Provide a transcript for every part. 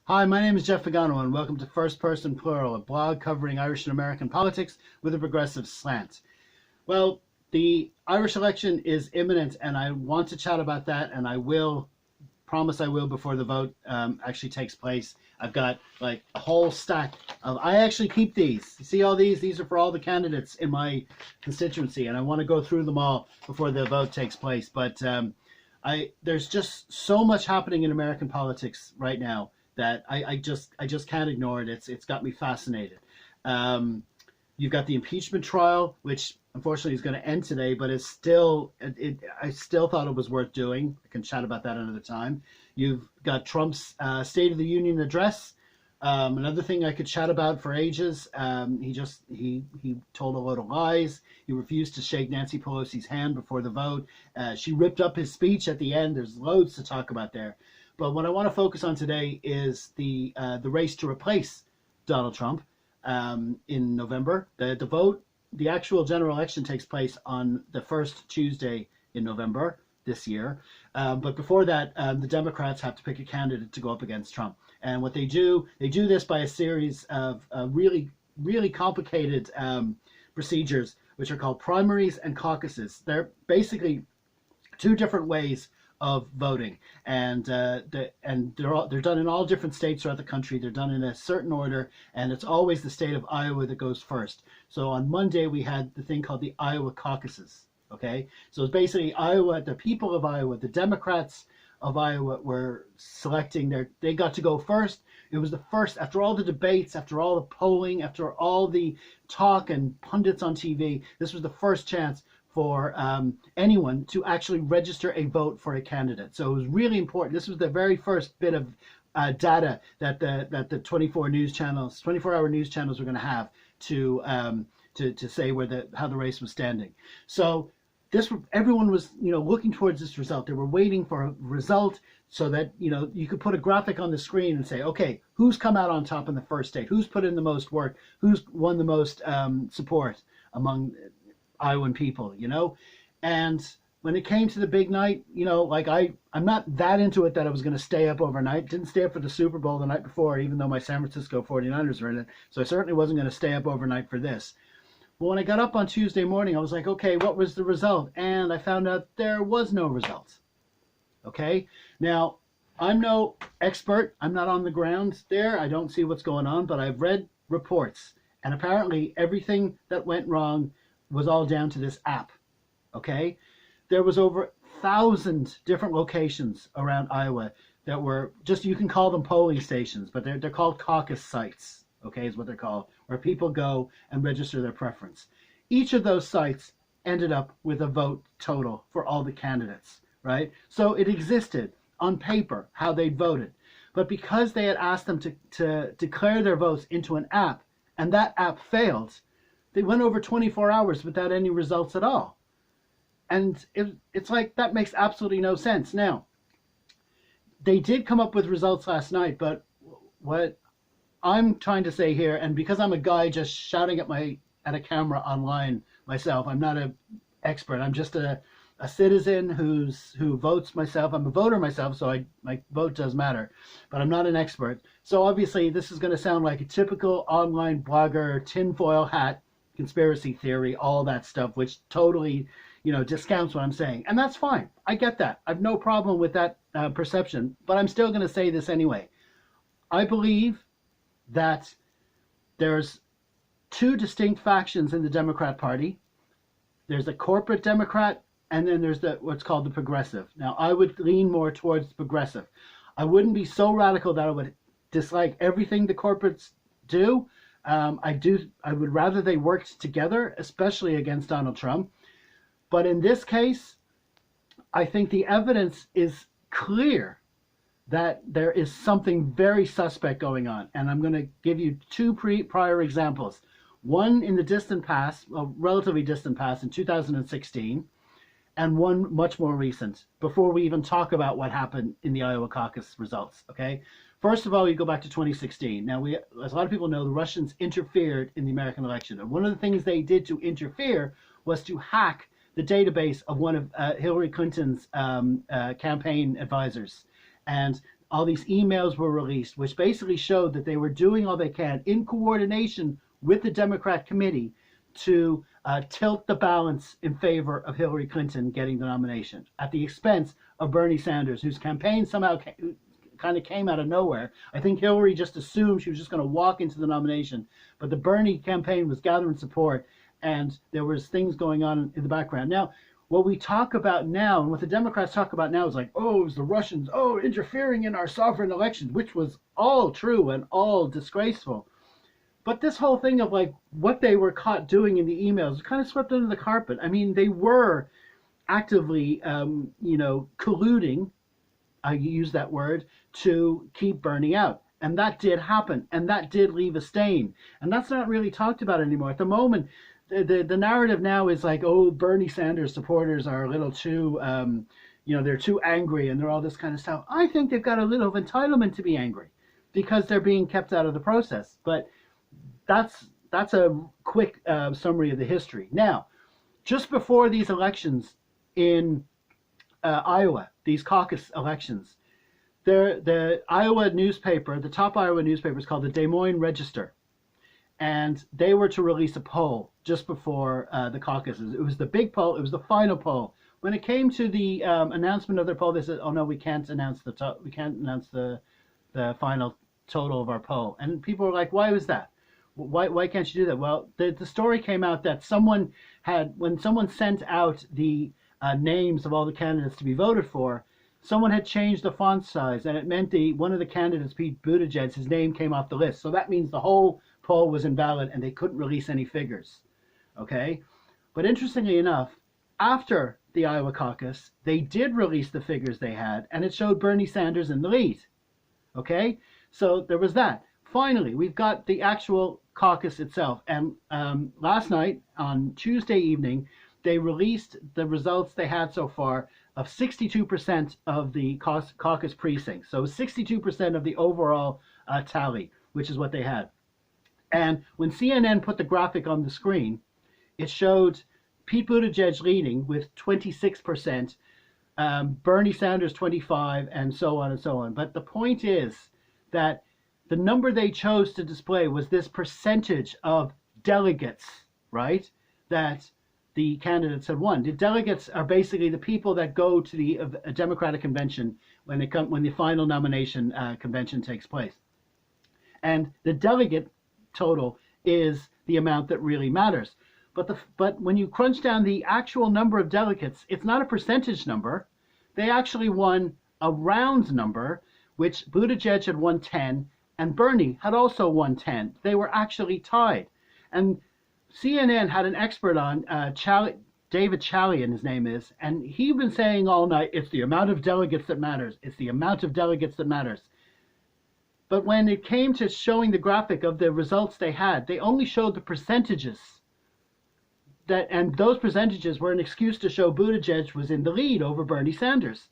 Hi, my name is Jeff Pagano, and welcome to First Person Plural, a blog covering Irish and American politics with a progressive slant. Well, the Irish election is imminent, and I want to chat about that, and I will promise I will before the vote actually takes place. I've got like a whole stack of. I actually keep these. You see all these? These are for all the candidates in my constituency, and I want to go through them all before the vote takes place. But there's just so much happening in American politics right now that I just can't ignore it. It's got me fascinated. Um, you've got the impeachment trial, which unfortunately is going to end today, but it's still I still thought it was worth doing. I can chat about that another time. You've got Trump's State of the Union address. Another thing I could chat about for ages. He told a load of lies. He refused to shake Nancy Pelosi's hand before the vote. She ripped up his speech at the end. There's loads to talk about there. But what I want to focus on today is the race to replace Donald Trump in November. The vote, the actual general election takes place on the first Tuesday in November this year. But before that, the Democrats have to pick a candidate to go up against Trump. And what they do this by a series of really complicated procedures, which are called primaries and caucuses. They're basically two different ways of voting, and they're done in all different states throughout the country. They're done in a certain order, and it's always the state of Iowa that goes first. So on Monday we had the thing called the Iowa caucuses. Okay, so it's basically Iowa, the people of Iowa, the Democrats of Iowa were selecting they got to go first. It was the first, after all the debates, after all the polling, after all the talk and pundits on TV, this was the first chance for anyone to actually register a vote for a candidate. So it was really important. This was the very first bit of data that the 24-hour news channels were going to have to say how the race was standing. So everyone was looking towards this result. They were waiting for a result so that you could put a graphic on the screen and say, okay, who's come out on top in the first state? Who's put in the most work? Who's won the most support among Iowan people, and when it came to the big night, like I'm not that into it that I was going to stay up overnight. Didn't stay up for the Super Bowl the night before, even though my San Francisco 49ers were in it. So I certainly wasn't going to stay up overnight for this. But when I got up on Tuesday morning, I was like, okay, what was the result? And I found out there was no result. Okay. Now, I'm no expert. I'm not on the ground there. I don't see what's going on, but I've read reports, and apparently everything that went wrong was all down to this app. Okay, there was over 1,000 different locations around Iowa that were just, you can call them polling stations, but they're called caucus sites. Okay, is what they're called, where people go and register their preference. Each of those sites ended up with a vote total for all the candidates, right? So it existed on paper how they voted, but because they had asked them to declare their votes into an app, and that app failed, they went over 24 hours without any results at all. And it's like, that makes absolutely no sense. Now, they did come up with results last night, but what I'm trying to say here, and because I'm a guy just shouting at a camera online myself, I'm not an expert. I'm just a citizen who votes myself. I'm a voter myself, so my vote does matter, but I'm not an expert. So obviously this is going to sound like a typical online blogger, tinfoil hat, conspiracy theory, all that stuff, which totally, discounts what I'm saying. And that's fine. I get that. I've no problem with that perception, but I'm still going to say this anyway. I believe that there's two distinct factions in the Democrat Party. There's the corporate Democrat, and then there's what's called the progressive. Now, I would lean more towards the progressive. I wouldn't be so radical that I would dislike everything the corporates do. I would rather they worked together, especially against Donald Trump. But in this case, I think the evidence is clear that there is something very suspect going on. And I'm going to give you two prior examples. One in the distant past, well, relatively distant past, in 2016, and one much more recent, before we even talk about what happened in the Iowa caucus results, okay? First of all, you go back to 2016. Now, as a lot of people know, the Russians interfered in the American election. And one of the things they did to interfere was to hack the database of one of Hillary Clinton's campaign advisors. And all these emails were released, which basically showed that they were doing all they can in coordination with the Democrat committee to tilt the balance in favor of Hillary Clinton getting the nomination at the expense of Bernie Sanders, whose campaign somehow kind of came out of nowhere. I think Hillary just assumed she was just going to walk into the nomination, but the Bernie campaign was gathering support, and there was things going on in the background. Now, what we talk about now, and what the Democrats talk about now, is like, oh, it was the Russians, oh, interfering in our sovereign elections, which was all true and all disgraceful. But this whole thing of like what they were caught doing in the emails was kind of swept under the carpet. I mean, they were actively, colluding, I use that word, to keep Bernie out. And that did happen. And that did leave a stain. And that's not really talked about anymore. At the moment, the narrative now is like, oh, Bernie Sanders supporters are a little too, they're too angry and they're all this kind of stuff. I think they've got a little of entitlement to be angry because they're being kept out of the process. But that's a quick summary of the history. Now, just before these elections in Iowa, these caucus elections, the Iowa newspaper, the top Iowa newspaper is called the Des Moines Register, and they were to release a poll just before the caucuses. It was the big poll. It was the final poll. When it came to the announcement of their poll, they said, "Oh no, we can't announce the final total of our poll." And people were like, "Why was that? Why can't you do that?" Well, the story came out that when someone sent out the names of all the candidates to be voted for, someone had changed the font size, and it meant one of the candidates, Pete Buttigieg, his name came off the list. So that means the whole poll was invalid, and they couldn't release any figures. Okay, but interestingly enough, after the Iowa caucus, they did release the figures they had, and it showed Bernie Sanders in the lead. Okay, so there was that. Finally, we've got the actual caucus itself, and last night on Tuesday evening, they released the results they had so far of 62% of the caucus precincts. So 62% of the overall tally, which is what they had. And when CNN put the graphic on the screen, it showed Pete Buttigieg leading with 26%, Bernie Sanders 25%, and so on and so on. But the point is that the number they chose to display was this percentage of delegates, right, that the candidates had won. The delegates are basically the people that go to the Democratic convention when the final nomination convention takes place. And the delegate total is the amount that really matters. But when you crunch down the actual number of delegates, it's not a percentage number. They actually won a round number, which Buttigieg had won 10, and Bernie had also won 10. They were actually tied. And CNN had an expert on, David Chalian, his name is, and he'd been saying all night, it's the amount of delegates that matters. It's the amount of delegates that matters. But when it came to showing the graphic of the results they had, they only showed the percentages. And those percentages were an excuse to show Buttigieg was in the lead over Bernie Sanders.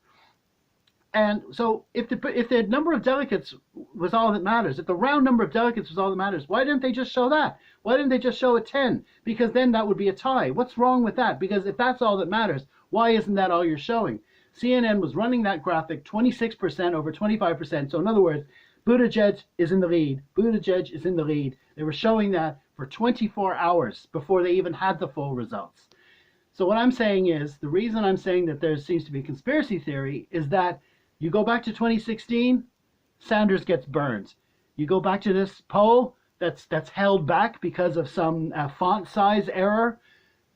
And so if the number of delegates was all that matters, if the round number of delegates was all that matters, why didn't they just show that? Why didn't they just show a 10? Because then that would be a tie. What's wrong with that? Because if that's all that matters, why isn't that all you're showing? CNN was running that graphic 26% over 25%. So in other words, Buttigieg is in the lead. Buttigieg is in the lead. They were showing that for 24 hours before they even had the full results. So what I'm saying is, the reason I'm saying that there seems to be a conspiracy theory is that you go back to 2016, Sanders gets burned. You go back to this poll that's held back because of some font size error,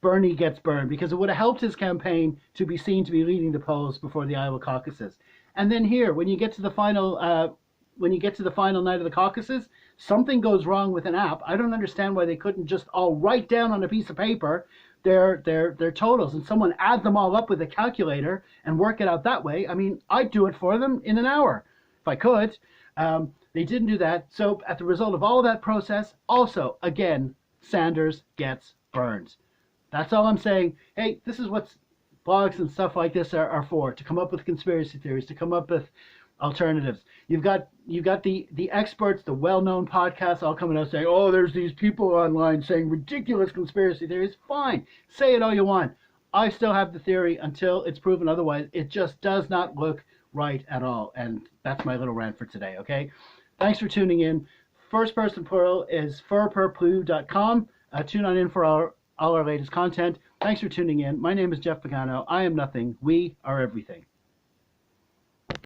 Bernie gets burned because it would have helped his campaign to be seen to be leading the polls before the Iowa caucuses. And then here, when you get to the final night of the caucuses, something goes wrong with an app. I don't understand why they couldn't just all write down on a piece of paper their totals and someone add them all up with a calculator and work it out that way. I mean, I'd do it for them in an hour if I could. They didn't do that. So as a result of all of that process, also, again, Sanders gets burned. That's all I'm saying. Hey, this is what blogs and stuff like this are for, to come up with conspiracy theories, to come up with alternatives. You've got the experts, the well-known podcasts all coming out saying, oh, there's these people online saying ridiculous conspiracy theories. Fine, say it all you want. I still have the theory until it's proven otherwise. It just does not look right at all. And that's my little rant for today, okay? Thanks for tuning in. First Person Plural is furperplu.com. Tune on in for all our latest content. Thanks for tuning in. My name is Jeff Pagano. I am nothing. We are everything.